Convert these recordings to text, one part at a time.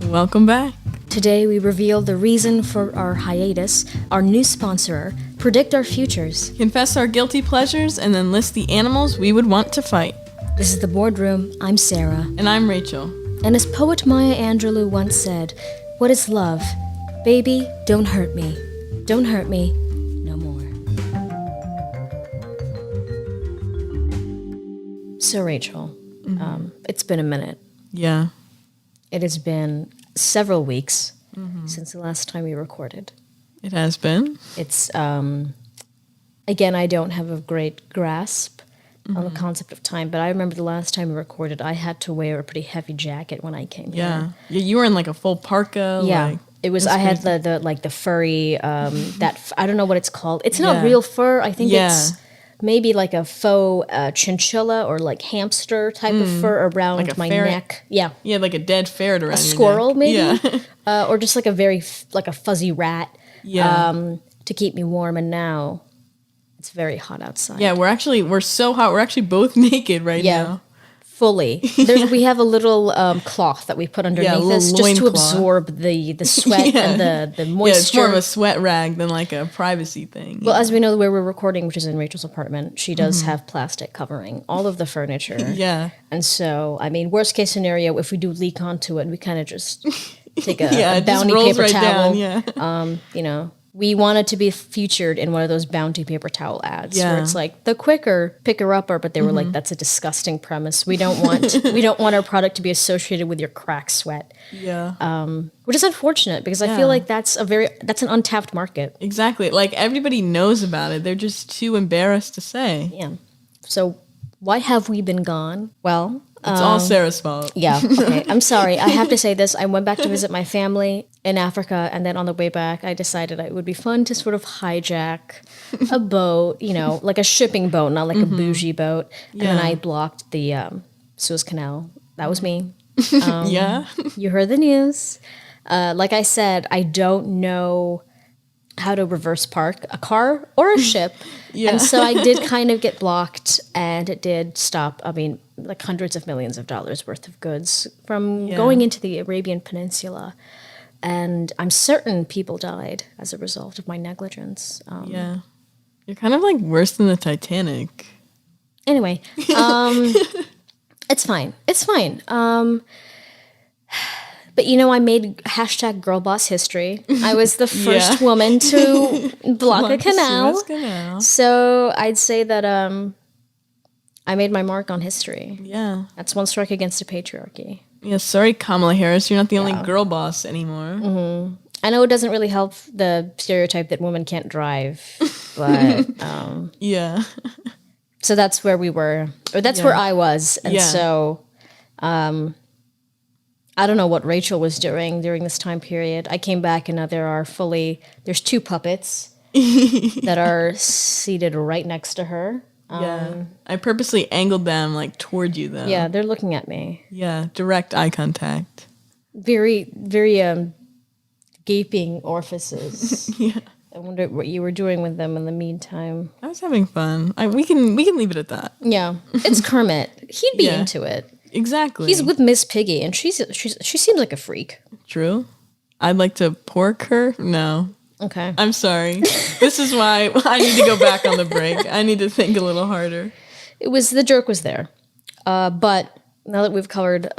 Welcome back. Today we reveal the reason for our hiatus, our new sponsor, predict our futures, Confess our guilty pleasures, and then list the animals we would want to fight. This is The Boredroom. I'm Sara. And I'm Rachel. And as poet Maya Angelou once said, what is love? Baby, don't hurt me. Don't hurt me no more. So Rachel, it's been a minute. Yeah. It has been several weeks since the last time we recorded. It has been. It's, again, I don't have a great grasp on the concept of time, but I remember the last time we recorded, I had to wear a pretty heavy jacket when I came here. Yeah, you were in like a full parka. Yeah. Like, it was, I had the furry, that, I don't know what it's called. It's not real fur. I think it's maybe like a faux chinchilla or like hamster type of fur around like my ferret? neck. Yeah. Yeah, like a dead ferret around A your squirrel, neck. maybe? Yeah. Or just like a very, like a fuzzy rat to keep me warm. And now it's very hot outside. Yeah, we're so hot. We're actually both naked right now. Fully. We have a little cloth that we put underneath us just to absorb the sweat and the moisture. Yeah, it's more of a sweat rag than like a privacy thing. Well, as we know where we're recording, which is in Rachel's apartment, she does have plastic covering all of the furniture. Yeah. And so, I mean, worst case scenario, if we do leak onto it, we kind of just take a bounty paper towel. Down, you know, we wanted to be featured in one of those bounty paper towel ads where it's like the quicker picker-upper, but they were like, that's a disgusting premise. We don't want our product to be associated with your crack sweat. Yeah. Which is unfortunate because I feel like that's an untapped market. Exactly. Like everybody knows about it. They're just too embarrassed to say. Yeah. So why have we been gone? Well, it's all Sarah's fault. Yeah. Okay. I'm sorry. I have to say this. I went back to visit my family in Africa, and then on the way back, I decided it would be fun to sort of hijack a boat, you know, like a shipping boat, not like a bougie boat. And then I blocked the Suez Canal. That was me. Yeah. You heard the news. Like I said, I don't know how to reverse park a car or a ship. And so I did kind of get blocked, and it did stop, I mean, like hundreds of millions of dollars worth of goods from going into the Arabian Peninsula. And I'm certain people died as a result of my negligence. Yeah. You're kind of like worse than the Titanic. Anyway, it's fine. It's fine. But, you know, I made #girlboss history. I was the first woman to block a canal. So I'd say that I made my mark on history. Yeah. That's one strike against the patriarchy. Yeah, sorry, Kamala Harris. You're not the only girl boss anymore. I know it doesn't really help the stereotype that women can't drive, but... yeah. So that's where we were, or that's where I was. And so... I don't know what Rachel was doing during this time period. I came back and now there's 2 puppets that are seated right next to her. I purposely angled them like toward you though. Yeah, they're looking at me. Yeah, direct eye contact. Very, very gaping orifices. Yeah. I wonder what you were doing with them in the meantime. I was having fun. We can leave it at that. Yeah, it's Kermit. He'd be into it. Exactly. He's with Miss Piggy, and she seems like a freak. True. I'd like to pork her. No. Okay. I'm sorry. This is why I need to go back on the break. I need to think a little harder. The joke was there. But now that we've covered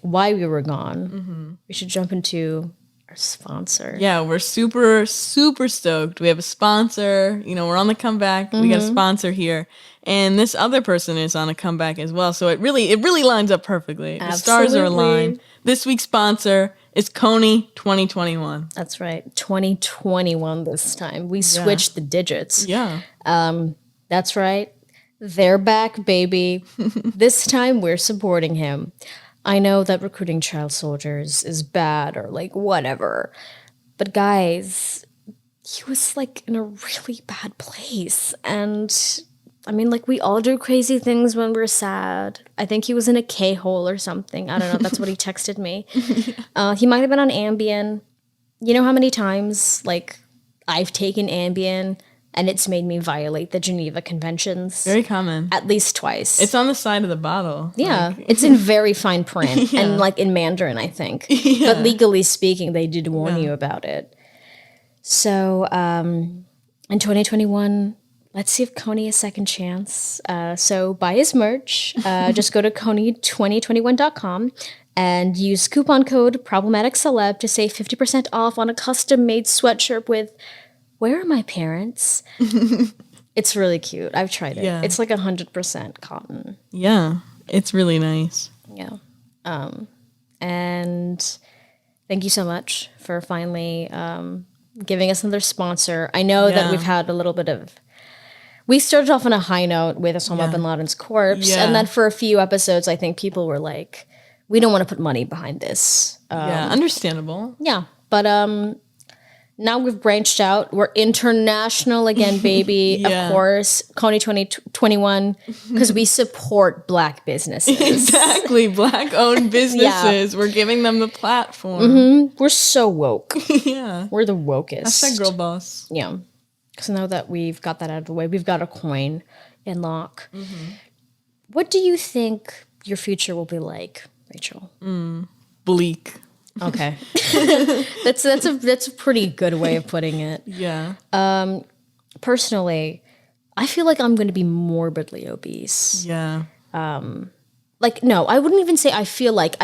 why we were gone, we should jump into our sponsor. Yeah, we're super, super stoked. We have a sponsor. You know, we're on the comeback. We got a sponsor here. And this other person is on a comeback as well. So it really lines up perfectly. Absolutely. The stars are aligned. This week's sponsor is Koni 2021. That's right. 2021 this time. We switched the digits. Yeah. That's right. They're back, baby. This time we're supporting him. I know that recruiting child soldiers is bad or like whatever. But guys, he was like in a really bad place. And I mean, like, we all do crazy things when we're sad. I think he was in a K-hole or something. I don't know. That's what he texted me. He might have been on Ambien. You know how many times, like, I've taken Ambien and it's made me violate the Geneva Conventions. Very common. At least twice. It's on the side of the bottle. Yeah, it's in very fine print and like in Mandarin, I think. Yeah. But legally speaking, they did warn you about it. So in 2021, let's see if Koni a second chance. So buy his merch. Just go to Koni2021.com and use coupon code problematicceleb to save 50% off on a custom-made sweatshirt with "Where are my parents?" It's really cute. I've tried it. Yeah. It's like 100% cotton. Yeah, it's really nice. Yeah. And thank you so much for finally giving us another sponsor. I know that we've had a little bit of... We started off on a high note with Osama bin Laden's corpse. Yeah. And then for a few episodes, I think people were like, we don't want to put money behind this. Yeah, understandable. Yeah. But now we've branched out. We're international again, baby. Yeah. Of course, Koni 2021, because we support Black businesses. Exactly, Black-owned businesses. We're giving them the platform. We're so woke. Yeah. We're the wokest. Hashtag girl boss. Yeah. Because now that we've got that out of the way, we've got a coin in lock. What do you think your future will be like, Rachel? Bleak. Okay. That's a pretty good way of putting it. Yeah. Personally, I feel like I'm going to be morbidly obese. Yeah. Like, no, I wouldn't even say I feel like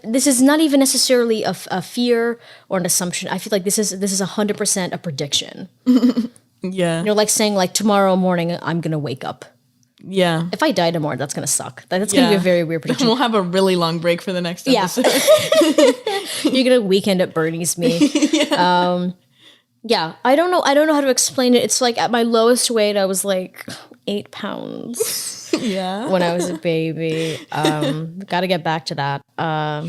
this is not even necessarily a fear or an assumption. I feel like this is 100% a prediction. Yeah. You know, like saying like tomorrow morning I'm going to wake up. Yeah. If I die tomorrow, that's going to suck. That's going to be a very weird prediction. We'll have a really long break for the next episode. You're going to weekend at Bernie's me. Yeah. I don't know how to explain it. It's like at my lowest weight, I was like 8 pounds. Yeah. When I was a baby. Got to get back to that.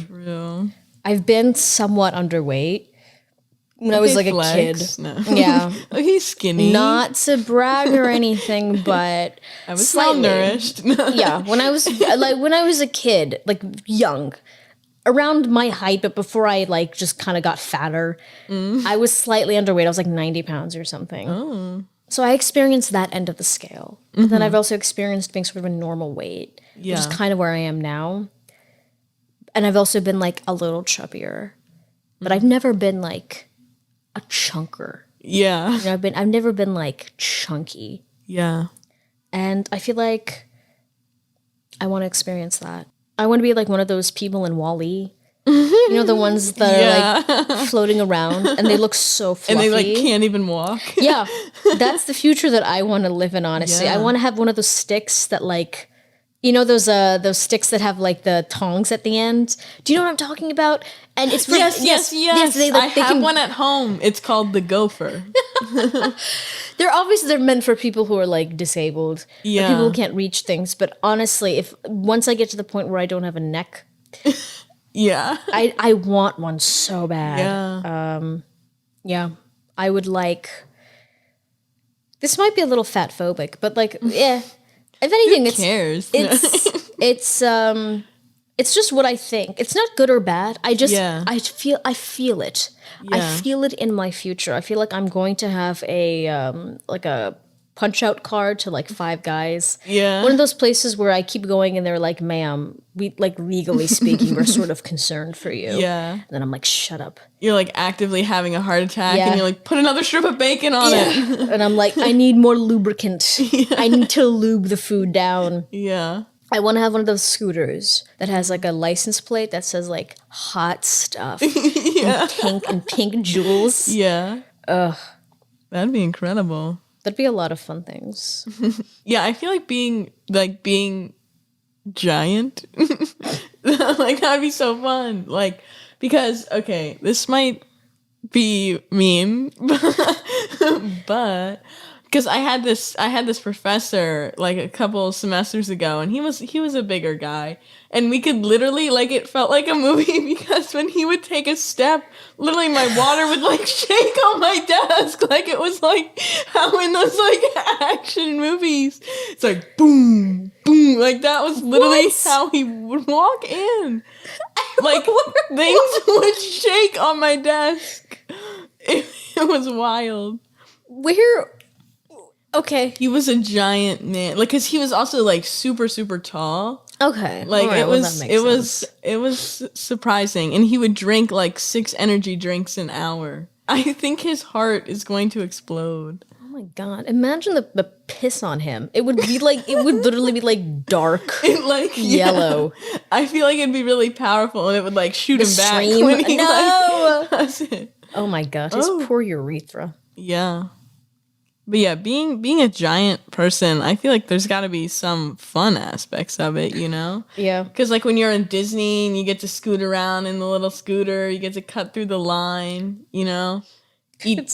True. I've been somewhat underweight when I was like a kid. No. Yeah. Oh, he's skinny. Not to brag or anything, but I was slightly. malnourished. Yeah. When I was a kid, like young, around my height, but before I like just kind of got fatter, I was slightly underweight. I was like 90 pounds or something. Oh. So I experienced that end of the scale. But then I've also experienced being sort of a normal weight, which is kind of where I am now. And I've also been like a little chubbier, but I've never been like a chunker. Yeah. You know, I've never been like chunky. Yeah. And I feel like I want to experience that. I want to be like one of those people in Wall-E. You know, the ones that are like floating around and they look so fluffy. And they like can't even walk. Yeah. That's the future that I want to live in, honestly. Yeah. I want to have one of those sticks that like, you know, those sticks that have like the tongs at the end. Do you know what I'm talking about? And it's for, Yes. they, like, I have one at home. It's called the Gopher. they're meant for people who are like disabled. Yeah. Or people who can't reach things. But honestly, if once I get to the point where I don't have a neck, Yeah. I want one so bad. Yeah. Yeah. I would like, this might be a little fat phobic, but like, yeah. If anything, Who cares? It's just what I think. It's not good or bad. I feel it. Yeah. I feel it in my future. I feel like I'm going to have a punch out card to like Five Guys. Yeah. One of those places where I keep going and they're like, ma'am, we like legally speaking, we're sort of concerned for you. Yeah. And then I'm like, shut up. You're like actively having a heart attack Yeah. and you're like, put another strip of bacon on it. And I'm like, I need more lubricant. I need to lube the food down. Yeah. I want to have one of those scooters that has like a license plate that says like hot stuff and pink jewels. Yeah. Ugh. That'd be incredible. That'd be a lot of fun things. Yeah, I feel like being giant. Like that'd be so fun. Like, because okay, this might be mean, but because I had this professor like a couple semesters ago, and he was a bigger guy, and we could literally like it felt like a movie because when he would take a step, literally my water would like shake on my desk, like it was like how in those like action movies, it's like boom, boom, like that was literally how he would walk in, like things would shake on my desk. It was wild. Where Okay. He was a giant man. Like, cause he was also like super, super tall. Okay. Like All right, it was surprising. And he would drink like 6 energy drinks an hour. I think his heart is going to explode. Oh my God. Imagine the piss on him. It would be like, it would literally be like dark yellow. Yeah. I feel like it'd be really powerful and it would like shoot him back. Stream? When he, No! like, does it. Oh my God. His poor urethra. Yeah. But yeah, being a giant person, I feel like there's got to be some fun aspects of it, you know? Yeah. Because like when you're in Disney and you get to scoot around in the little scooter, you get to cut through the line, you know? Deep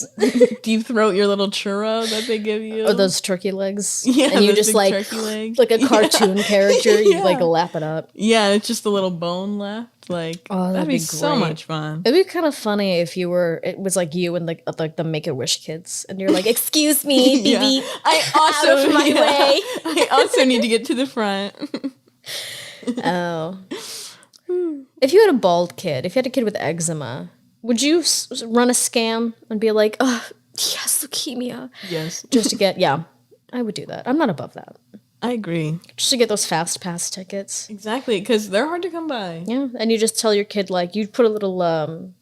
throat your little churro that they give you. Or those turkey legs. Yeah, and you those just big like, turkey legs. like a cartoon character, you Yeah. like lap it up. Yeah, it's just a little bone left. Like, that'd be so great. much fun. It'd be kind of funny if it was like you and like the Make-A-Wish kids, and you're like, "Excuse me, Yeah. BB, I also out of my way." I also need to get to the front. Oh, if you had a bald kid, if you had a kid with eczema, would you run a scam and be like, "Oh, yes, leukemia," Yes, just to get? Yeah, I would do that. I'm not above that. I agree. Just to get those fast pass tickets. Exactly, because they're hard to come by. Yeah, and you just tell your kid like you put a little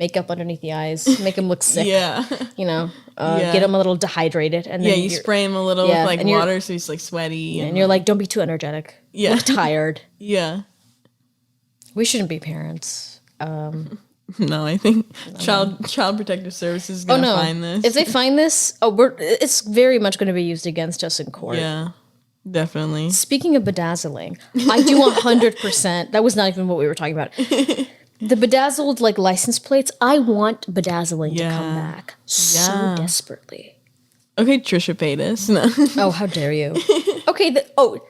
makeup underneath the eyes, make him look sick. Yeah. You know, get him a little dehydrated, and then You spray him a little with like and water so he's like sweaty. and you're like, don't be too energetic. Yeah. Look tired. Yeah. We shouldn't be parents. No, I think Child Protective Services is gonna find this. If they find this, it's very much going to be used against us in court. Yeah, definitely. Speaking of bedazzling, I do 100%. That was not even what we were talking about. The bedazzled like license plates. I want bedazzling to come back so desperately. Okay, Trisha Paytas. No. Oh, how dare you? Okay.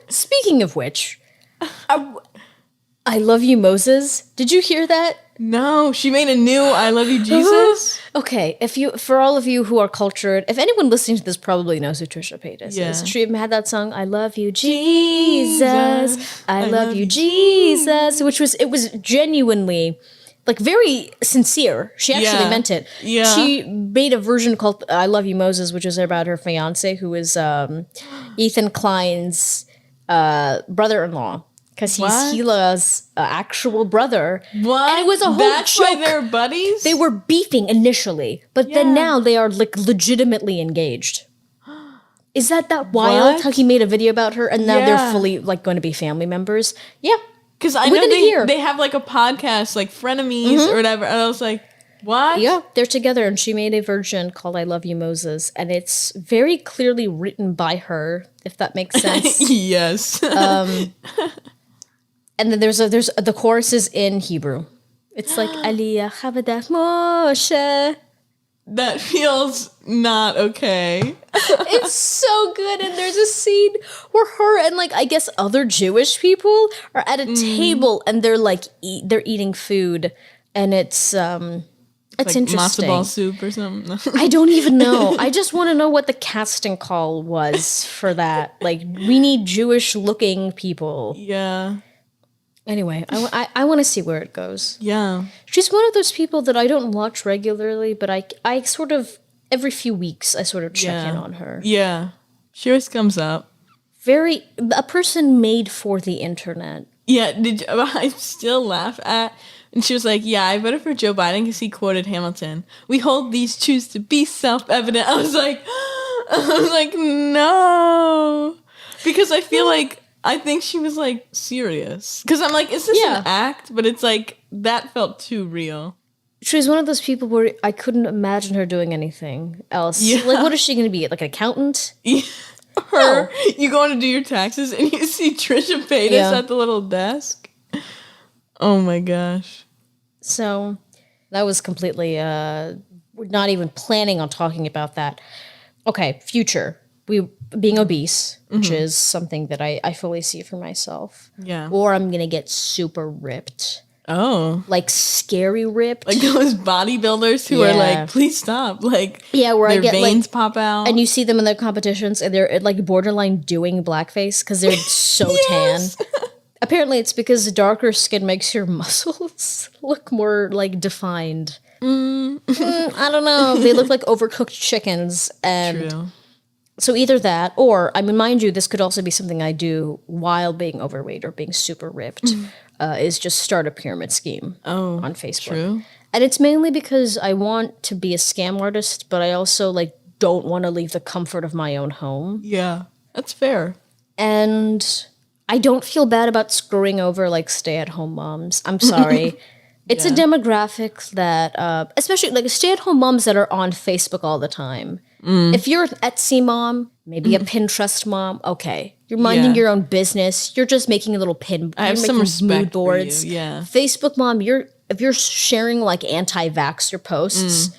Speaking of which, I love you, Moses. Did you hear that? No, she made a new "I Love You, Jesus." Okay, for all of you who are cultured, if anyone listening to this probably knows who Trisha Paytas is. She even had that song, "I Love You, Jesus, I love you, Jesus," which was genuinely like very sincere. She actually meant it. Yeah. She made a version called "I Love You, Moses," which is about her fiance, who is Ethan Klein's brother-in-law. Because he's Hila's actual brother. What? And it was a whole That's joke. why they're buddies? They were beefing initially, but then now they are like legitimately engaged. Is that wild? What? How he made a video about her and now they're fully like going to be family members? Yeah. Because I know they have like a podcast, like Frenemies or whatever. And I was like, what? Yeah, they're together and she made a version called "I Love You, Moses." And it's very clearly written by her, if that makes sense. Yes. And then there's the chorus is in Hebrew. It's like Aliyah Chavadat Moshe. That feels not okay. It's so good, and there's a scene where her and like I guess other Jewish people are at a table and they're like they're eating food, and it's like interesting. Matzo ball soup or something. I don't even know. I just want to know what the casting call was for that. Like, we need Jewish-looking people. Yeah. Anyway, I want to see where it goes. Yeah. She's one of those people that I don't watch regularly, but I sort of, every few weeks, I sort of check in on her. Yeah. She always comes up. A person made for the internet. Yeah, I still laugh at, and she was like, yeah, I voted for Joe Biden because he quoted Hamilton. "We hold these truths to be self-evident." I was like, no. Because I feel like, I think she was like serious. Because I'm like, is this an act? But it's like, that felt too real. She was one of those people where I couldn't imagine her doing anything else. Yeah. Like, what is she going to be? Like an accountant? Yeah. You go in to do your taxes and you see Trisha Paytas at the little desk. Oh my gosh. So that was completely, we're not even planning on talking about that. Okay, future. Being obese, which is something that I fully see for myself. Yeah. Or I'm going to get super ripped. Oh. Like scary ripped. Like those bodybuilders who are like, please stop. Like, where their I get veins like, pop out. And you see them in their competitions and they're like borderline doing blackface because they're so tan. Apparently it's because darker skin makes your muscles look more like defined. I don't know. They look like overcooked chickens. And True. So either that, or, I mean, mind you, this could also be something I do while being overweight or being super ripped, is just start a pyramid scheme on Facebook. True. And it's mainly because I want to be a scam artist, but I also like don't want to leave the comfort of my own home. Yeah, that's fair. And I don't feel bad about screwing over like stay-at-home moms. I'm sorry. It's a demographic that, especially like stay-at-home moms that are on Facebook all the time. If you're an Etsy mom, maybe a Pinterest mom, okay. You're minding your own business. You're just making a little I have some respect for you. Yeah. Facebook mom, if you're sharing like anti-vaxxer posts,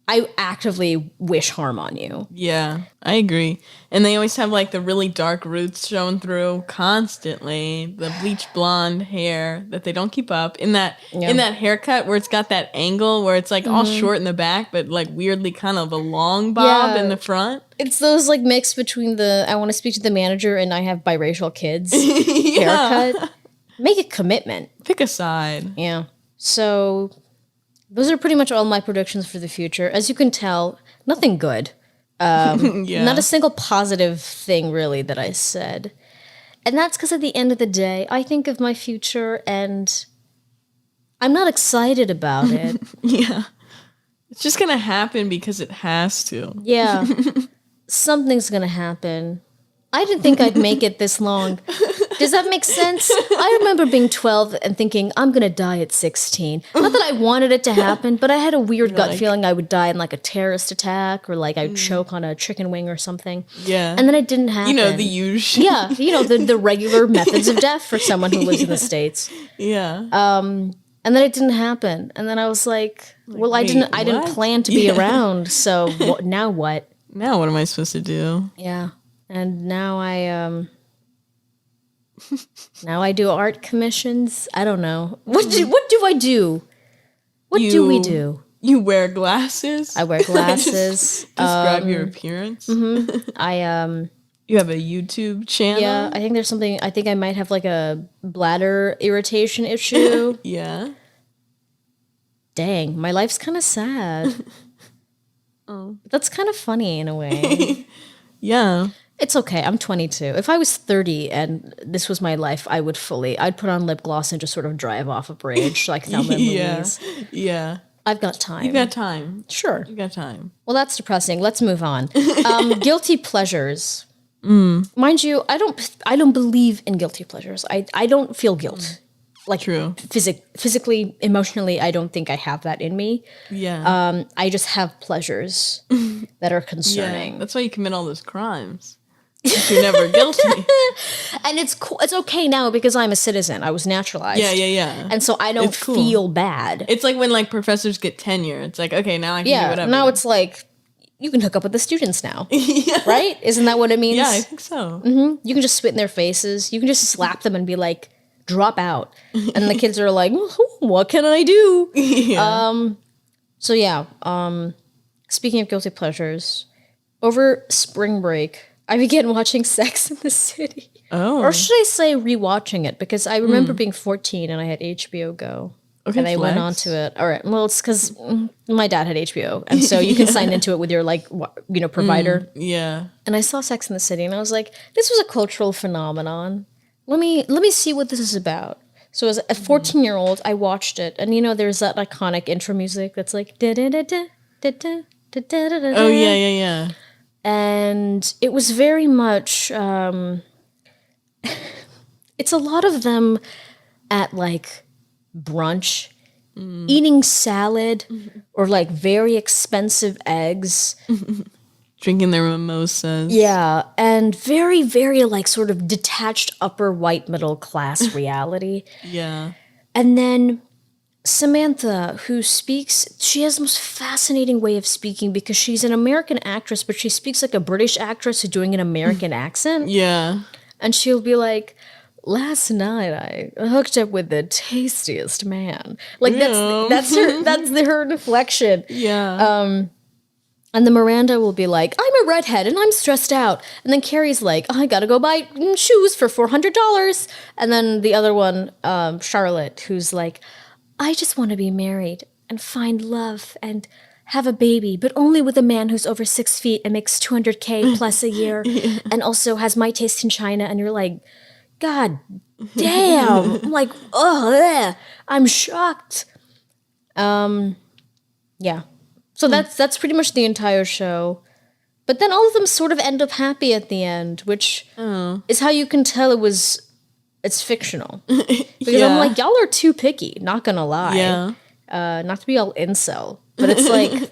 I actively wish harm on you. Yeah, I agree. And they always have like the really dark roots showing through constantly. The bleach blonde hair that they don't keep up in that haircut where it's got that angle where it's like all short in the back, but like weirdly kind of a long bob in the front. It's those like mix between the I want to speak to the manager and I have biracial kids haircut. Make a commitment. Pick a side. Yeah. So those are pretty much all my predictions for the future. As you can tell, nothing good. Not a single positive thing, really, that I said. And that's because at the end of the day, I think of my future and I'm not excited about it. Yeah. It's just going to happen because it has to. Yeah. Something's going to happen. I didn't think I'd make it this long. Does that make sense? I remember being 12 and thinking, I'm going to die at 16. Not that I wanted it to happen, but I had a weird gut feeling I would die in like a terrorist attack or like I would choke on a chicken wing or something. Yeah. And then it didn't happen. You know, the usual. Yeah, you know, the regular methods of death for someone who lives in the States. Yeah. And then it didn't happen. And then I was like, well, I didn't plan to be around. So now what? Now what am I supposed to do? Yeah. And now I do art commissions. I don't know. What do I do? What do we do? You wear glasses? I wear glasses. Describe your appearance. Mm-hmm. You have a YouTube channel? Yeah, I think there's something. I think I might have like a bladder irritation issue. Yeah. Dang, my life's kind of sad. Oh. But that's kind of funny in a way. Yeah. It's okay. I'm 22. If I was 30 and this was my life, I'd put on lip gloss and just sort of drive off a bridge like Thelma and Louise. Yeah. I've got time. You got time. Sure. You got time. Well, that's depressing. Let's move on. Guilty pleasures. Mind you, I don't believe in guilty pleasures. I don't feel guilt. Like true. Physically, emotionally, I don't think I have that in me. Yeah. I just have pleasures that are concerning. Yeah. That's why you commit all those crimes. You're never guilty. And it's cool. It's okay now because I'm a citizen. I was naturalized. Yeah. And so I don't feel bad. It's like when like professors get tenure. It's like, okay, now I can do whatever. Now it's like, you can hook up with the students now. Right? Isn't that what it means? Yeah, I think so. Mm-hmm. You can just spit in their faces. You can just slap them and be like, drop out. And the kids are like, what can I do? Yeah. Speaking of guilty pleasures, over spring break, I began watching Sex in the City. Oh. Or should I say rewatching it? Because I remember being 14 and I had HBO Go. Okay, and I went on to it. All right. Well, it's because my dad had HBO. And so you can sign into it with your, like, provider. Yeah. And I saw Sex in the City and I was like, this was a cultural phenomenon. Let me see what this is about. So as a 14-year-old, I watched it. And, there's that iconic intro music that's like, da-da-da-da, da-da-da-da-da-da. Oh, yeah. And it was very much, it's a lot of them at like brunch, eating salad or like very expensive eggs. Drinking their mimosas. Yeah, and very, very like sort of detached upper white middle class reality. Yeah. And then Samantha, who speaks, she has the most fascinating way of speaking because she's an American actress, but she speaks like a British actress who's doing an American accent. Yeah. And she'll be like, last night I hooked up with the tastiest man. Like that's her inflection. Yeah. And then Miranda will be like, I'm a redhead and I'm stressed out. And then Carrie's like, I gotta go buy shoes for $400. And then the other one, Charlotte, who's like, I just want to be married and find love and have a baby, but only with a man who's over 6 feet and makes $200K plus a year, and also has my taste in China. And you're like, God damn! I'm like, oh, I'm shocked. Yeah. So that's pretty much the entire show. But then all of them sort of end up happy at the end, which is how you can tell it's fictional. Because I'm like, y'all are too picky, not gonna lie. Yeah. Not to be all incel, but it's like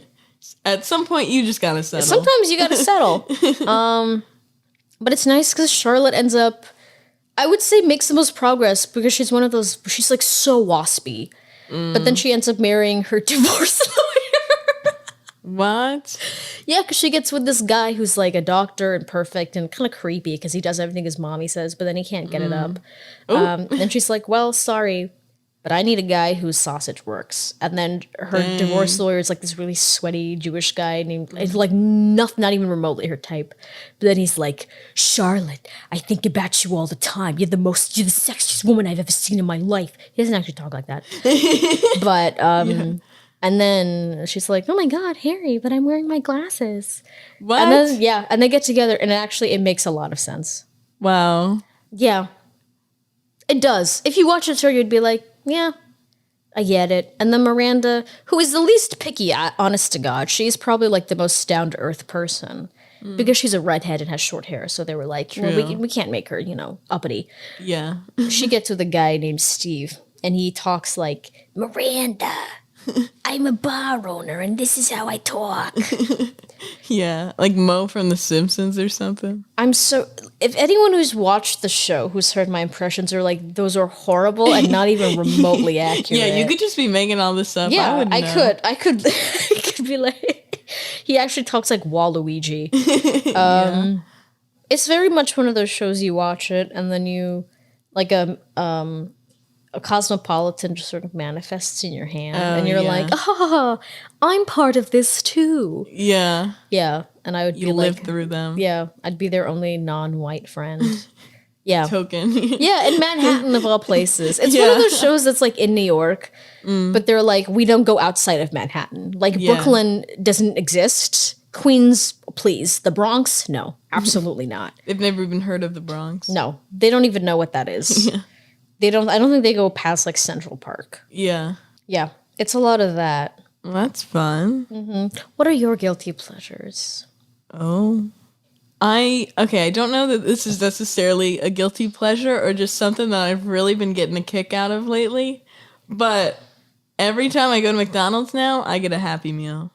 at some point you just gotta settle. sometimes you gotta settle. But it's nice because Charlotte ends up, I would say, makes the most progress because she's one of those, she's like so waspy. But then she ends up marrying her divorce lawyer. What? Yeah, because she gets with this guy who's like a doctor and perfect and kind of creepy because he does everything his mommy says, but then he can't get it up. And she's like, well, sorry, but I need a guy whose sausage works. And then her divorce lawyer is like this really sweaty Jewish guy named, like, not even remotely her type. But then he's like, Charlotte, I think about you all the time. You're the sexiest woman I've ever seen in my life. He doesn't actually talk like that. But, and then she's like, oh my God, Harry, but I'm wearing my glasses. What? And then, and they get together and it makes a lot of sense. Wow. Yeah. It does. If you watch the show, you'd be like, yeah, I get it. And then Miranda, who is the least picky, honest to God, she's probably like the most down-to-earth person. Because she's a redhead and has short hair. So they were like, well, we can't make her, uppity. Yeah. She gets with a guy named Steve. And he talks like, Miranda, I'm a bar owner and this is how I talk. Yeah, like Mo from The Simpsons or something. If anyone who's watched the show, who's heard my impressions, are like, those are horrible and not even remotely accurate. Yeah, you could just be making all this up. Yeah, I could be like, he actually talks like Waluigi. It's very much one of those shows you watch it and then you, like a cosmopolitan just sort of manifests in your hand and you're like, I'm part of this too. Yeah. Yeah. And I would you live through them. Yeah. I'd be their only non-white friend. Yeah. Token. Yeah. In Manhattan of all places. It's one of those shows that's like in New York, but they're like, we don't go outside of Manhattan. Like Brooklyn doesn't exist. Queens, please. The Bronx? No, absolutely not. They've never even heard of the Bronx. No, they don't even know what that is. Yeah. I don't think they go past like Central Park. Yeah. Yeah. It's a lot of that. Well, that's fun. Mm-hmm. What are your guilty pleasures? Oh. I don't know that this is necessarily a guilty pleasure or just something that I've really been getting a kick out of lately. But every time I go to McDonald's now, I get a Happy Meal.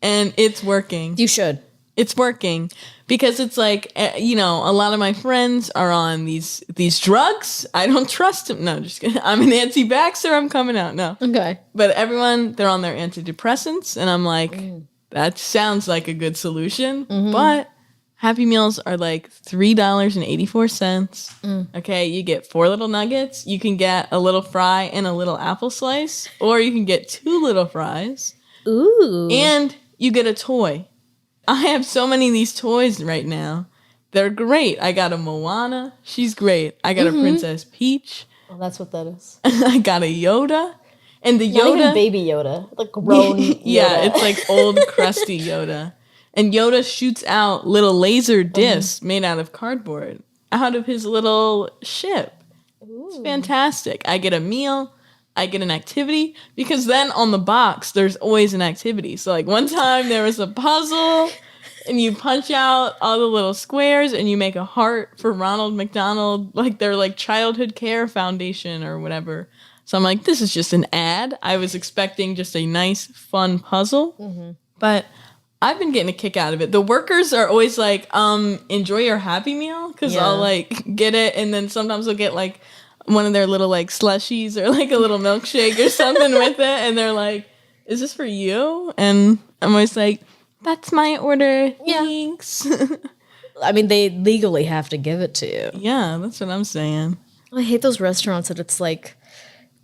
And it's working. You should. It's working because it's like, a lot of my friends are on these drugs. I don't trust them. No, just kidding. I'm an anti-vaxxer. I'm coming out. No. Okay. But everyone, they're on their antidepressants. And I'm like, that sounds like a good solution. But Happy Meals are like $3.84. Okay. You get 4 little nuggets. You can get a little fry and a little apple slice. Or you can get 2 little fries. Ooh. And you get a toy. I have so many of these toys right now. They're great. I got a Moana. She's great. I got a Princess Peach. Oh, that's what that is. I got a Yoda. And the Yoda... Not even baby Yoda. Like grown Yoda. Yeah, it's like old, crusty Yoda. And Yoda shoots out little laser discs made out of cardboard out of his little ship. Ooh. It's fantastic. I get a meal. I get an activity, because then on the box, there's always an activity. So like one time there was a puzzle and you punch out all the little squares and you make a heart for Ronald McDonald, like their like childhood care foundation or whatever. So I'm like, this is just an ad. I was expecting just a nice, fun puzzle, but I've been getting a kick out of it. The workers are always like, enjoy your Happy Meal, because I'll like get it. And then sometimes they'll get like one of their little like slushies or like a little milkshake or something with it, and they're like, is this for you? And I'm always like, that's my order, thanks. I mean, they legally have to give it to you. Yeah, that's what I'm saying. I hate those restaurants that it's like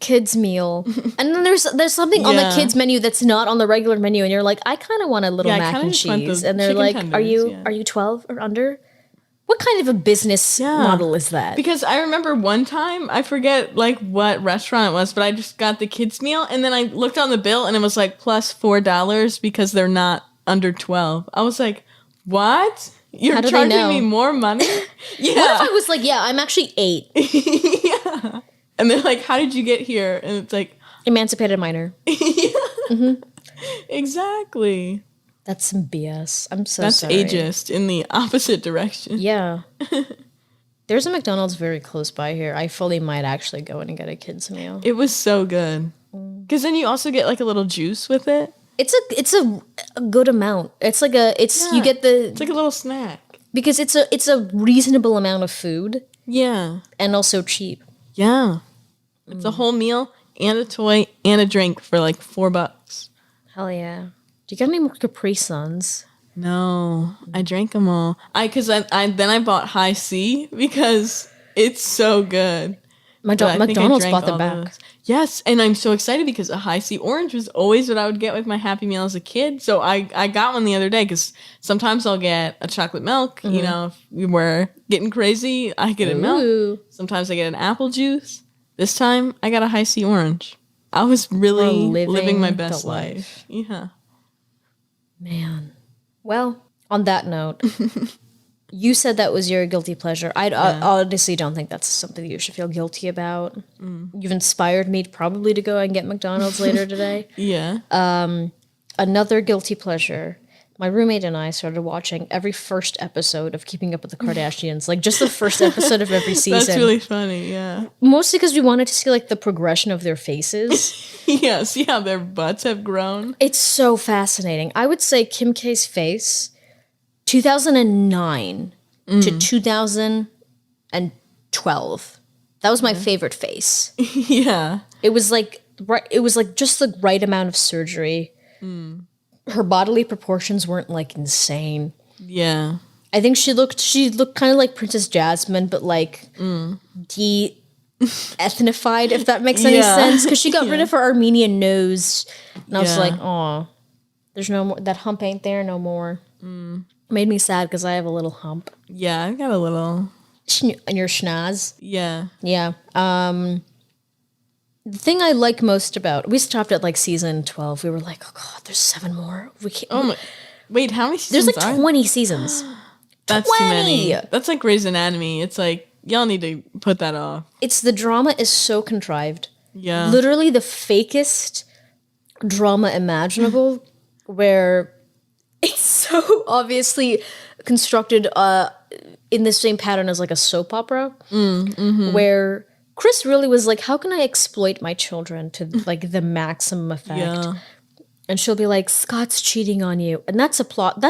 kids meal, and then there's something on the kids menu that's not on the regular menu, and you're like, I kind of want a little mac and cheese, and they're like, are you 12 or under? What kind of a business model is that? Because I remember one time, I forget like what restaurant it was, but I just got the kids meal and then I looked on the bill and it was like plus $4 because they're not under 12. I was like, what? You're charging me more money? Yeah. What if I was like, yeah, I'm actually 8? Yeah. And they're like, how did you get here? And it's like, emancipated minor. Yeah. Exactly. That's some BS. I'm so That's sorry. ageist in the opposite direction. Yeah. There's a McDonald's very close by here. I fully might actually go in and get a kid's meal. It was so good. Because then you also get like a little juice with it. It's a good amount. It's like you get the... It's like a little snack. Because it's a reasonable amount of food. Yeah. And also cheap. Yeah. It's a whole meal and a toy and a drink for like $4. Hell yeah. Do you got any more Capri Suns? No, I drank them all. Then I bought High C because it's so good. McDonald's bought them back. Those. Yes, and I'm so excited because a High C orange was always what I would get with my Happy Meal as a kid. So I got one the other day because sometimes I'll get a chocolate milk. You know, if we were getting crazy, I get a milk. Sometimes I get an apple juice. This time I got a High C orange. I was really living my best life. Yeah. Man. Well, on that note, you said that was your guilty pleasure. I honestly don't think that's something that you should feel guilty about. You've inspired me probably to go and get McDonald's later today. Yeah. Another guilty pleasure. My roommate and I started watching every first episode of Keeping Up with the Kardashians, like just the first episode of every season. That's really funny, yeah. Mostly because we wanted to see like the progression of their faces. Yeah, see how their butts have grown. It's so fascinating. I would say Kim K's face, 2009 to 2012. That was my favorite face. Yeah. It was like just the right amount of surgery. Her bodily proportions weren't like insane. Yeah. I think she looked kind of like Princess Jasmine, but like de-ethnified, if that makes any sense. Because she got rid of her Armenian nose. And I was like, oh, there's no more, that hump ain't there no more. Made me sad because I have a little hump. Yeah, I've got a little. And your schnoz. Yeah. Yeah. The thing I like most about, we stopped at like season 12. We were like, oh God, there's 7 more. We can't. Oh my, wait, how many seasons There's like 20 seasons. That's 20. Too many. That's like Grey's Anatomy. It's like, y'all need to put that off. The drama is so contrived. Yeah. Literally the fakest drama imaginable where it's so obviously constructed in the same pattern as like a soap opera where Chris really was like, how can I exploit my children to like the maximum effect? Yeah. And she'll be like, Scott's cheating on you. And that's a plot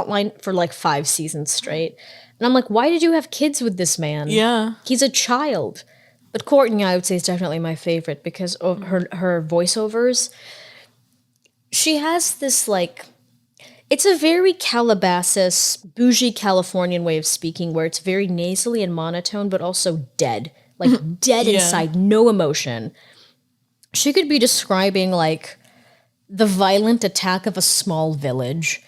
line for like 5 seasons straight. And I'm like, why did you have kids with this man? Yeah. He's a child. But Courtney, I would say, is definitely my favorite because of her voiceovers. She has this like, it's a very Calabasas, bougie Californian way of speaking where it's very nasally and monotone, but also dead. Like dead inside, no emotion. She could be describing like the violent attack of a small village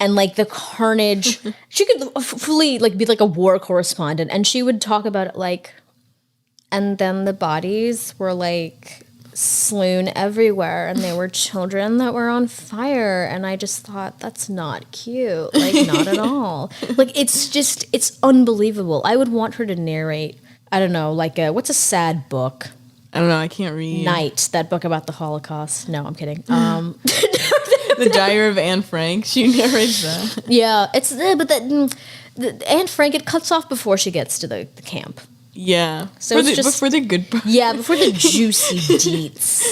and like the carnage. She could fully like be like a war correspondent and she would talk about it like, and then the bodies were like strewn everywhere and there were children that were on fire and I just thought that's not cute, like not at all. Like it's unbelievable. I would want her to narrate, I don't know, like what's a sad book? I don't know, I can't read. Night, that book about the Holocaust. No, I'm kidding. The Diary of Anne Frank, she narrates that. Yeah, it's but that Anne Frank, it cuts off before she gets to the camp. Yeah, so before the good part. Yeah, before the juicy deets.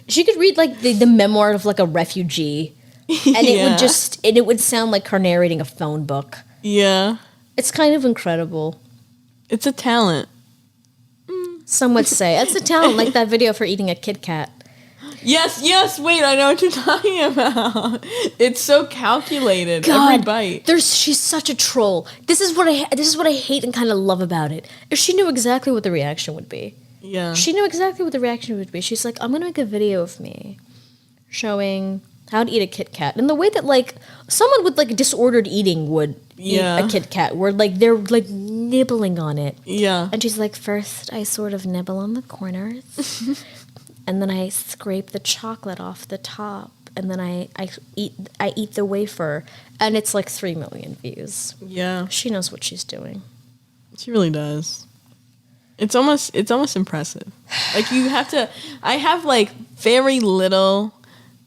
She could read like the memoir of like a refugee, and it would sound like her narrating a phone book. Yeah, it's kind of incredible. It's a talent. Some would say it's a talent, like that video for eating a Kit Kat. Yes. Wait, I know what you're talking about. It's so calculated. God, every bite. She's such a troll. This is what I hate and kind of love about it. If she knew exactly what the reaction would be. Yeah. She knew exactly what the reaction would be. She's like, I'm gonna make a video of me showing how to eat a Kit Kat in the way that like someone with like disordered eating would Yeah. a Kit Kat, where like they're like nibbling on it. Yeah. And she's like, first I sort of nibble on the corners, and then I scrape the chocolate off the top, and then I eat the wafer, and it's like 3 million views. Yeah. She knows what she's doing. She really does. It's almost impressive. Like I have like very little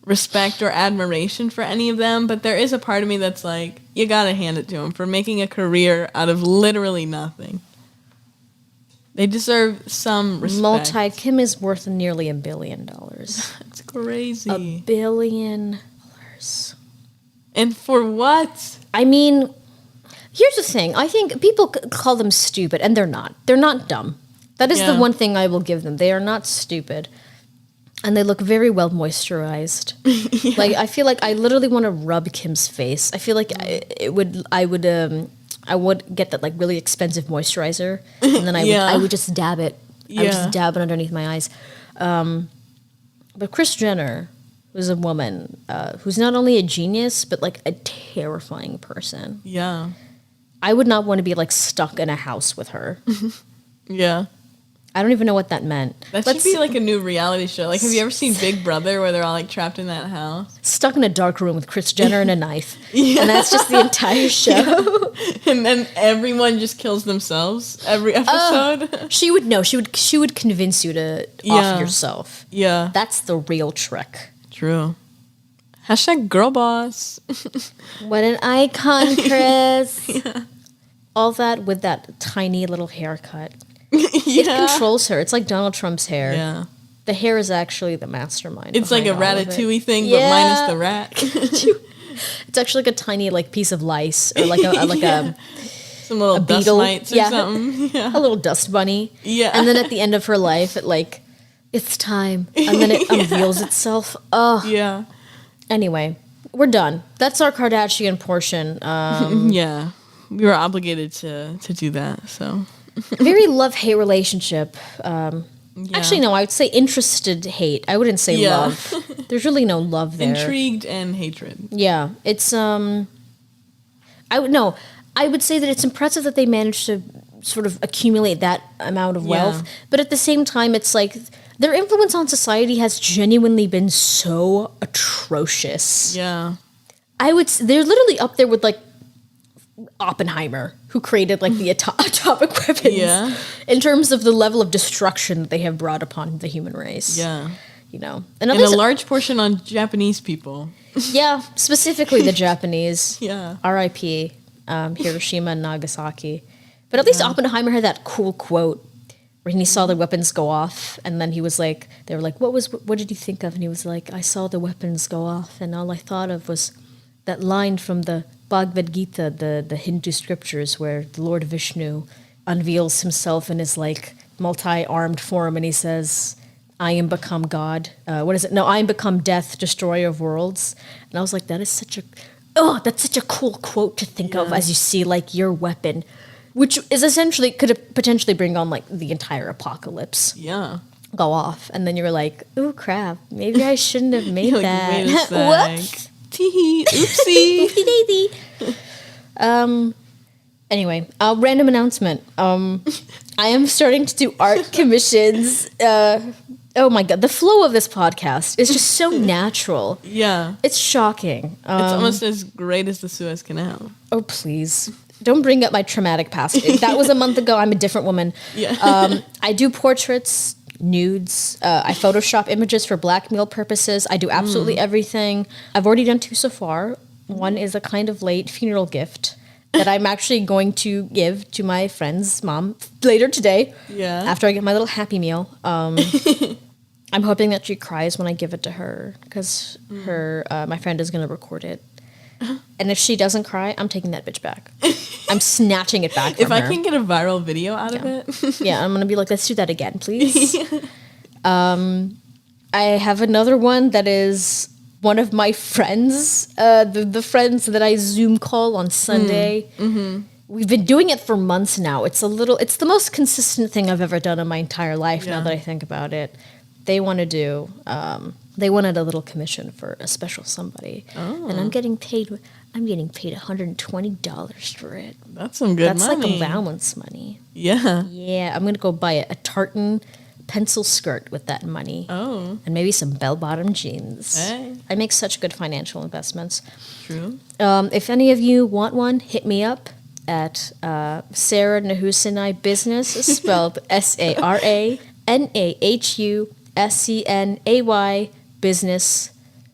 respect or admiration for any of them, but there is a part of me that's like, you gotta hand it to them for making a career out of literally nothing. They deserve some respect. Kim is worth nearly $1 billion. It's crazy. $1 billion. And for what? I mean, here's the thing. I think people call them stupid, and they're not. They're not dumb. That is the one thing I will give them. They are not stupid. And they look very well moisturized. Yeah. Like, I feel like I literally want to rub Kim's face. I feel like I would get that like really expensive moisturizer, and then I would just dab it. Yeah. I would just dab it underneath my eyes. But Kris Jenner was a woman who's not only a genius, but like a terrifying person. Yeah. I would not want to be like stuck in a house with her. Yeah. I don't even know what that meant. That should be like a new reality show. Like, have you ever seen Big Brother where they're all like trapped in that house? Stuck in a dark room with Kris Jenner and a knife. Yeah. And that's just the entire show. Yeah. And then everyone just kills themselves every episode. She would know. She would convince you to off yourself. Yeah. That's the real trick. True. Hashtag girl boss. What an icon, Kris. Yeah. All that with that tiny little haircut. It controls her. It's like Donald Trump's hair. Yeah. The hair is actually the mastermind. It's like a Ratatouille thing, but minus the rat. It's actually like a tiny like piece of lice or like a some little dust beetle. mites or something. Yeah. A little dust bunny. Yeah. And then at the end of her life, it's time. And then it unveils itself. Oh. Yeah. Anyway, we're done. That's our Kardashian portion. Yeah. We were obligated to do that, so. Very love-hate relationship. Actually, no, I would say interested hate. I wouldn't say love. There's really no love there. Intrigued and hatred. Yeah. It's, I would say that it's impressive that they managed to sort of accumulate that amount of wealth. But at the same time, it's like their influence on society has genuinely been so atrocious. Yeah. They're literally up there with like Oppenheimer, who created like the atomic weapons, in terms of the level of destruction that they have brought upon the human race. Yeah. You know, and a large portion on Japanese people. Yeah, specifically the Japanese. Yeah. R.I.P. Hiroshima and Nagasaki. But at least Oppenheimer had that cool quote when he saw the weapons go off, and then he was like, they were like, what did you think of? And he was like, I saw the weapons go off, and all I thought of was that line from the Bhagavad Gita, the Hindu scriptures, where the Lord Vishnu unveils himself in his like multi-armed form, and he says, I am become God. What is it? No, I am become death, destroyer of worlds. And I was like, that's such a cool quote to think of as you see like your weapon, which is essentially could potentially bring on like the entire apocalypse. Yeah. Go off. And then you're like, ooh, crap. Maybe I shouldn't have made that. Wait a sec. Whoops. Tee-hee. Oopsie. Oopsie daisy. Anyway, random announcement. I am starting to do art commissions. Oh my God. The flow of this podcast is just so natural. Yeah. It's shocking. It's almost as great as the Suez Canal. Oh, please. Don't bring up my traumatic past. That was a month ago. I'm a different woman. Yeah. I do portraits, nudes. I Photoshop images for blackmail purposes. I do absolutely everything. I've already done 2 so far. One is a kind of late funeral gift that I'm actually going to give to my friend's mom later today. Yeah. After I get my little Happy Meal. I'm hoping that she cries when I give it to her because my friend is going to record it. And if she doesn't cry, I'm taking that bitch back. I'm snatching it back from her. If I can get a viral video out of it. Yeah, I'm going to be like, let's do that again, please. I have another one that is one of my friends, the friends that I Zoom call on Sunday. We've been doing it for months now. It's the most consistent thing I've ever done in my entire life now that I think about it. They want to do They wanted a little commission for a special somebody. Oh. And I'm getting paid $120 for it. That's some good money. That's like allowance money. Yeah. Yeah, I'm going to go buy a tartan pencil skirt with that money. Oh. And maybe some bell-bottom jeans. Hey. I make such good financial investments. True. If any of you want one, hit me up at saranahusenaybusiness, spelled SARANAHUSENAY business,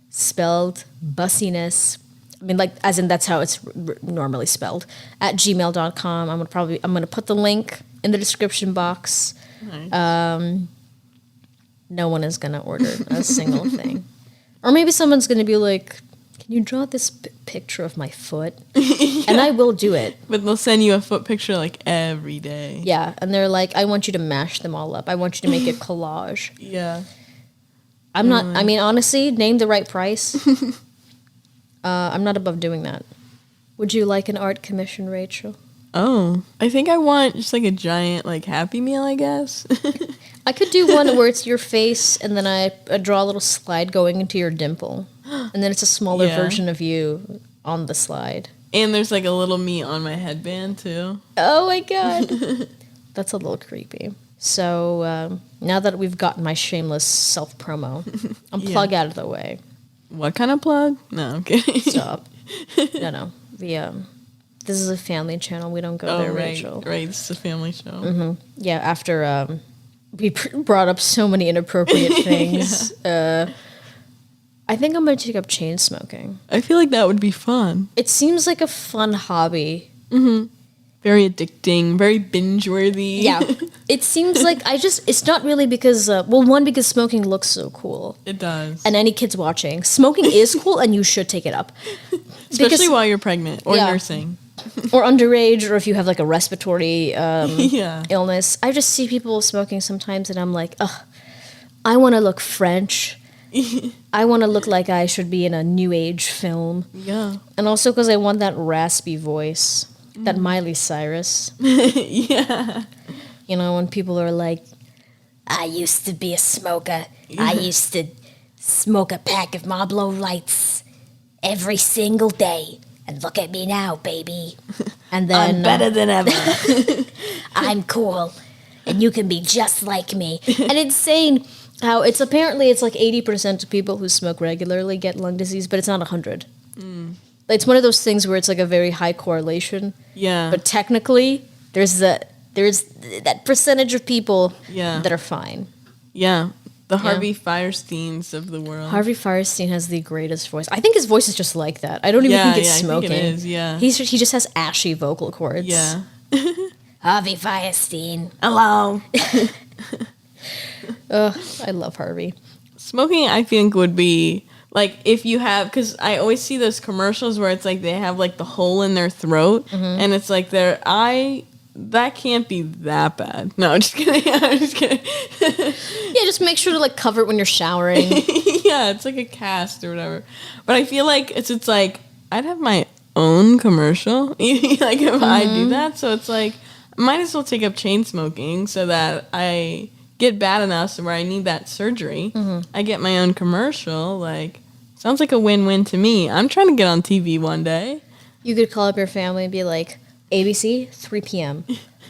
spelled bussiness. I mean, like, as in that's how it's normally spelled, at gmail.com. I'm going to put the link in the description box. Nice. No one is going to order a single thing. Or maybe someone's going to be like, can you draw this picture of my foot? Yeah. And I will do it. But they'll send you a foot picture like every day. Yeah, and they're like, I want you to mash them all up. I want you to make a collage. Yeah. I mean, honestly, name the right price. I'm not above doing that. Would you like an art commission, Rachel? Oh, I think I want just like a giant like Happy Meal, I guess. I could do one where it's your face and then I draw a little slide going into your dimple. And then it's a smaller version of you on the slide. And there's like a little me on my headband too. Oh my God. That's a little creepy. So now that we've gotten my shameless self-promo, I'm plug out of the way. What kind of plug? No, I'm kidding. Stop. No. This is a family channel. We don't go there, right, Rachel. Right, it's a family show. Mm-hmm. Yeah, after we brought up so many inappropriate things, I think I'm going to take up chain smoking. I feel like that would be fun. It seems like a fun hobby. Mm-hmm. Very addicting, very binge-worthy. Yeah. It seems like it's not really because, one, because smoking looks so cool. It does. And any kids watching, smoking is cool and you should take it up. Especially while you're pregnant or nursing. Or underage, or if you have like a respiratory illness. I just see people smoking sometimes and I'm like, ugh, I want to look French. I want to look like I should be in a new age film. Yeah. And also because I want that raspy voice. That Miley Cyrus. Yeah. You know, when people are like, I used to be a smoker. Yeah. I used to smoke a pack of Marlboro Lights every single day. And look at me now, baby. And then I'm better than ever. I'm cool. And you can be just like me. And it's insane how it's like 80% of people who smoke regularly get lung disease, but it's not 100. It's one of those things where it's like a very high correlation. Yeah. But technically, there's that percentage of people that are fine. Yeah. The Harvey Firesteins of the world. Harvey Firestein has the greatest voice. I think his voice is just like that. I don't even think it's smoking. I think it is, yeah. He just has ashy vocal cords. Yeah. Harvey Firestein. Hello. I love Harvey. Smoking, I think, would be... Like, if you have, because I always see those commercials where it's like they have like the hole in their throat and it's like that can't be that bad. No, I'm just kidding. I'm just kidding. Yeah, just make sure to like cover it when you're showering. Yeah, it's like a cast or whatever. But I feel like it's like, I'd have my own commercial, like if I do that. So it's like, I might as well take up chain smoking so that I get bad enough so where I need that surgery. I get my own commercial. Like, sounds like a win-win to me. I'm trying to get on TV one day. You could call up your family and be like, ABC, 3 p.m.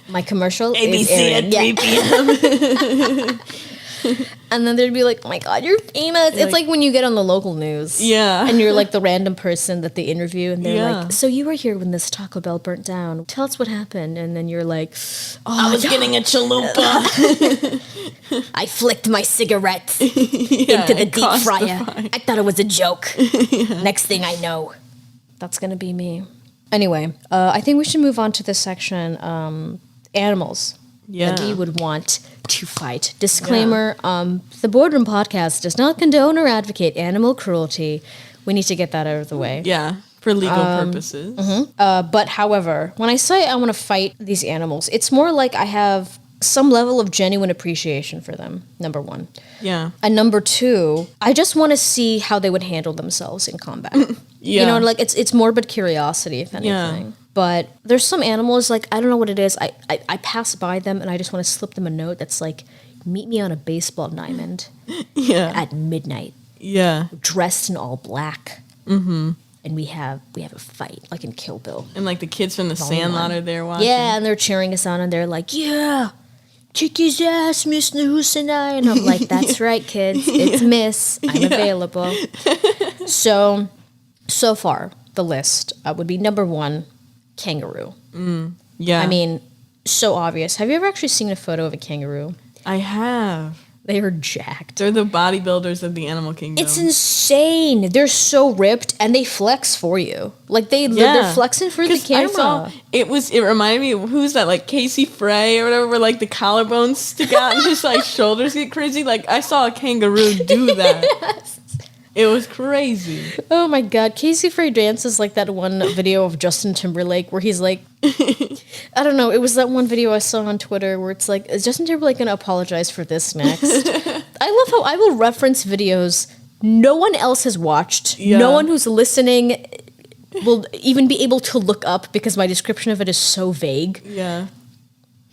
My commercial ABC is airing. at 3 p.m. And then they'd be like, oh my God, you're famous. It's like when you get on the local news. Yeah. And you're like the random person that they interview. And they're Yeah. like, so you were here when this Taco Bell burnt down. Tell us what happened. And then you're like, I was getting a chalupa. I flicked my cigarette into the deep fryer. I thought it was a joke. Next thing I know. That's going to be me. Anyway, I think we should move on to this section, animals that we would want to fight. Disclaimer, the Boredroom Podcast does not condone or advocate animal cruelty. We need to get that out of the way. Yeah, for legal purposes. But however, when I say I want to fight these animals, it's more like I have some level of genuine appreciation for them, number one. Yeah. And number two, I just want to see how they would handle themselves in combat. You know, like it's morbid curiosity, if anything. Yeah. But there's some animals, like, I don't know what it is. I pass by them and I just want to slip them a note that's like, meet me on a baseball diamond at midnight. Yeah. dressed in all black. Mm-hmm. And we have a fight, like in Kill Bill. And like the kids from the Sandlot are there watching. Yeah, and they're cheering us on, and they're like, yeah, kick his ass, Miss Nahusenay. And I'm like, that's right, kids. It's Miss. I'm available. So far, the list would be number 1, Kangaroo. Yeah. I mean, so obvious. Have you ever actually seen a photo of a kangaroo? I have. They are jacked. They're the bodybuilders of the animal kingdom. It's insane. They're so ripped, and they flex for you. Like they're flexing for the camera. It reminded me of, who's that? Like Casey Frey or whatever, where like the collarbones stick out and just like shoulders get crazy. Like I saw a kangaroo do that. Yes. It was crazy. Oh my god, Casey Frey dances like that one video of Justin Timberlake where he's like, I don't know, it was that one video I saw on Twitter where it's like, is Justin Timberlake gonna apologize for this next? I love how I will reference videos no one else has watched. Yeah. No one who's listening will even be able to look up because my description of it is so vague. Yeah.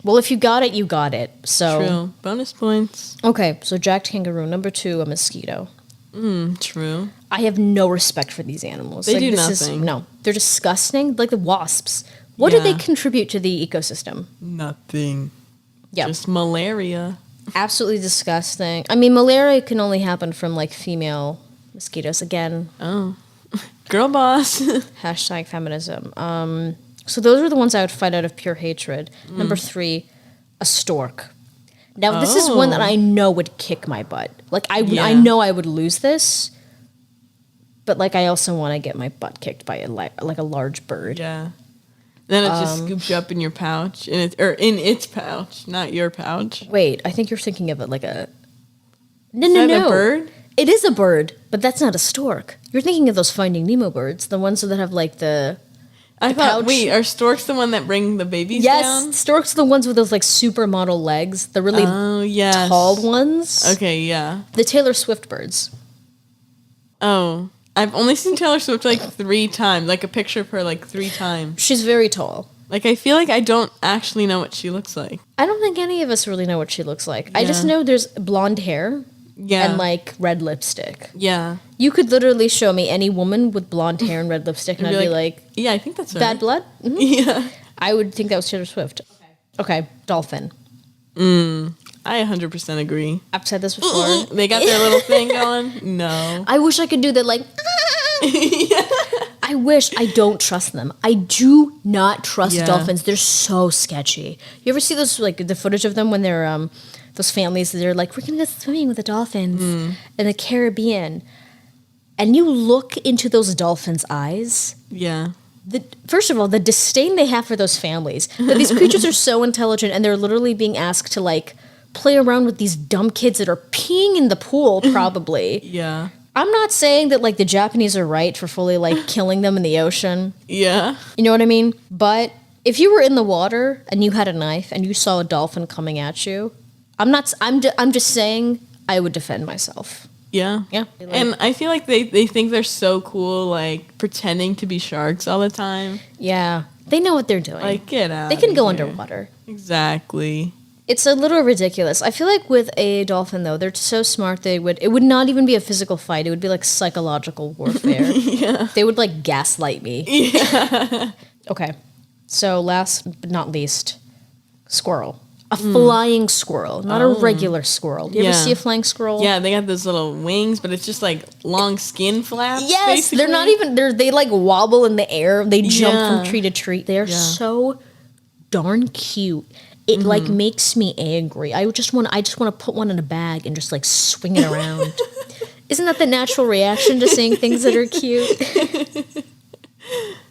Well, if you got it, you got it. So true. Bonus points. Okay, so jacked kangaroo. Number 2, a mosquito. True. I have no respect for these animals. They do nothing. No, they're disgusting. Like the wasps. What do they contribute to the ecosystem? Nothing. Yeah. Just malaria. Absolutely disgusting. I mean, malaria can only happen from like female mosquitoes. Again. Oh. Girl boss. Hashtag feminism. So those are the ones I would fight out of pure hatred. Number 3, a stork. Now, this is one that I know would kick my butt. Like, I know I would lose this, but, like, I also want to get my butt kicked by, a large bird. Yeah. Then it just scoops you up in your pouch, in its pouch, not your pouch. Wait, I think you're thinking of it like a... No. Is that a bird? It is a bird, but that's not a stork. You're thinking of those Finding Nemo birds, the ones that have, like, the... I thought, wait, are storks the one that bring the babies down? Yes, storks are the ones with those, like, supermodel legs. The really tall ones. Okay, yeah. The Taylor Swift birds. Oh. I've only seen Taylor Swift, like, 3 times. Like, a picture of her, like, 3 times. She's very tall. Like, I feel like I don't actually know what she looks like. I don't think any of us really know what she looks like. Yeah. I just know there's blonde hair. Yeah. And, like, red lipstick. Yeah. You could literally show me any woman with blonde hair and red lipstick, and I'd be like... Yeah, I think that's her. Bad blood? Mm-hmm. Yeah. I would think that was Taylor Swift. Okay, dolphin. I 100% agree. I've said this before. They got their little thing going? No. I wish I could do that, like... Yeah. I wish. I don't trust them. I do not trust dolphins. They're so sketchy. You ever see those, like, the footage of them when they're... those families that are like, we're going to go swimming with the dolphins in the Caribbean. And you look into those dolphins' eyes. Yeah. First of all, the disdain they have for those families. That these creatures are so intelligent and they're literally being asked to, like, play around with these dumb kids that are peeing in the pool, probably. Yeah. I'm not saying that, like, the Japanese are right for fully, like, killing them in the ocean. Yeah. You know what I mean? But if you were in the water and you had a knife and you saw a dolphin coming at you... I'm just saying I would defend myself. Yeah. Yeah. And I feel like they think they're so cool, like, pretending to be sharks all the time. Yeah. They know what they're doing. Like, get out. They can go underwater. Exactly. It's a little ridiculous. I feel like with a dolphin, though, they're so smart, it would not even be a physical fight. It would be, like, psychological warfare. Yeah. They would, like, gaslight me. Yeah. Okay. So last but not least, squirrel. A flying squirrel, not a regular squirrel. You ever see a flying squirrel? Yeah, they got those little wings, but it's just like long skin flaps. Yes, basically. They're not even. They like wobble in the air. They jump from tree to tree. They are so darn cute. It like makes me angry. I just want to put one in a bag and just like swing it around. Isn't that the natural reaction to seeing things that are cute?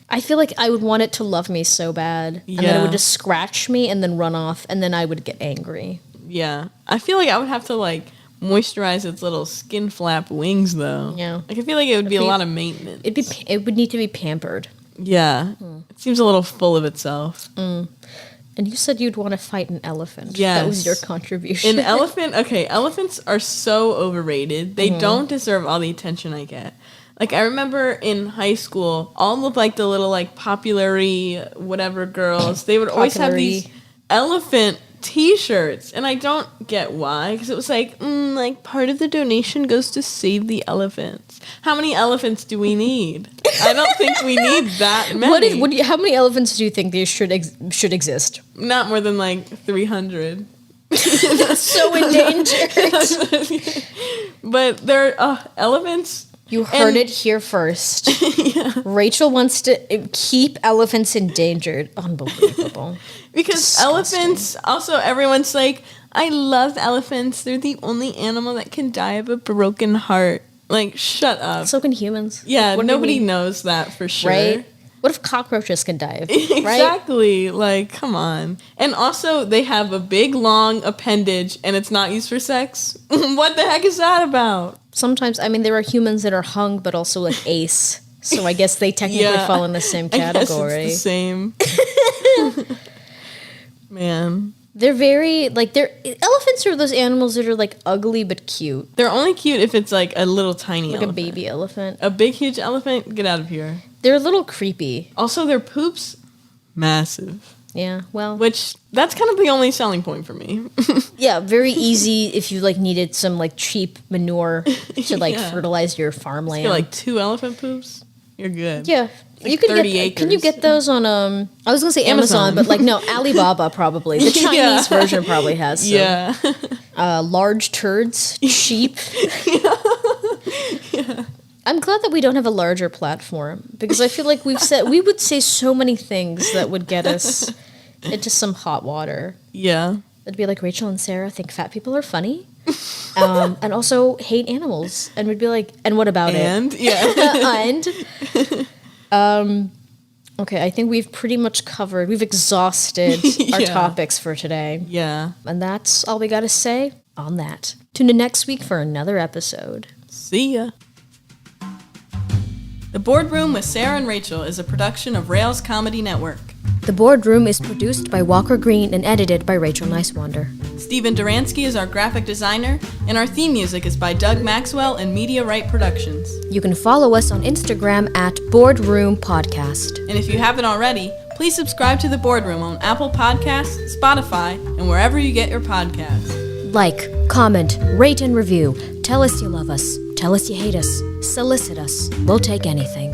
I feel like I would want it to love me so bad. And then it would just scratch me and then run off. And then I would get angry. Yeah. I feel like I would have to, like, moisturize its little skin flap wings, though. Yeah. Like, I feel like it would be a lot of maintenance. It would need to be pampered. Yeah. It seems a little full of itself. And you said you'd want to fight an elephant. Yes. That was your contribution. An elephant, okay, elephants are so overrated. They don't deserve all the attention I get. Like, I remember in high school, all of, like, the little, like, popular-y whatever girls, they would always have these elephant T-shirts, and I don't get why, because it was like part of the donation goes to save the elephants. How many elephants do we need? I don't think we need that many. How many elephants do you think they should exist? Not more than like 300. That's so endangered. But they're elephants. You heard it here first. Yeah. Rachel wants to keep elephants endangered. Unbelievable. Because Disgusting. elephants, also everyone's like, I love elephants. They're the only animal that can die of a broken heart. Like, shut up. So can humans. Yeah, What do nobody we- knows that for sure. Right? What if cockroaches can die? Right? Exactly. Like, come on. And also, they have a big, long appendage, and it's not used for sex. What the heck is that about? Sometimes, I mean, there are humans that are hung, but also like ace. So I guess they technically fall in the same category. I guess it's the same. Man. They're very, elephants are those animals that are like ugly but cute. They're only cute if it's like a little tiny Like elephant. a baby elephant. A big, huge elephant? Get out of here. They're a little creepy. Also, their poops, massive. Yeah, well. Which, that's kind of the only selling point for me. Yeah, very easy if you like needed some like cheap manure to like Yeah. fertilize your farmland. Get like 2 elephant poops, you're good. Yeah. Like you can 30 get acres. Can you get those on I was going to say Amazon, but like no, Alibaba probably. The Chinese Yeah. version probably has some. Yeah. Large turds, sheep. Yeah. I'm glad that we don't have a larger platform because I feel like we would say so many things that would get us into some hot water. Yeah. It'd be like Rachel and Sara think fat people are funny, and also hate animals, and we'd be like, and what about And, it? yeah. And okay, I think we've pretty much covered. We've exhausted our Yeah. topics for today, Yeah. and that's all we got to say on that. Tune in next week for another episode. See ya. The Boardroom with Sara and Rachel is a production of Rails Comedy Network. The Boardroom is produced by Walker Green and edited by Rachel Nicewander. Stephen Duranske is our graphic designer, and our theme music is by Doug Maxwell and Media Right Productions. You can follow us on Instagram at Boredroom Podcast. And if you haven't already, please subscribe to The Boardroom on Apple Podcasts, Spotify, and wherever you get your podcasts. Like, comment, rate, and review. Tell us you love us. Tell us you hate us. Solicit us. We'll take anything.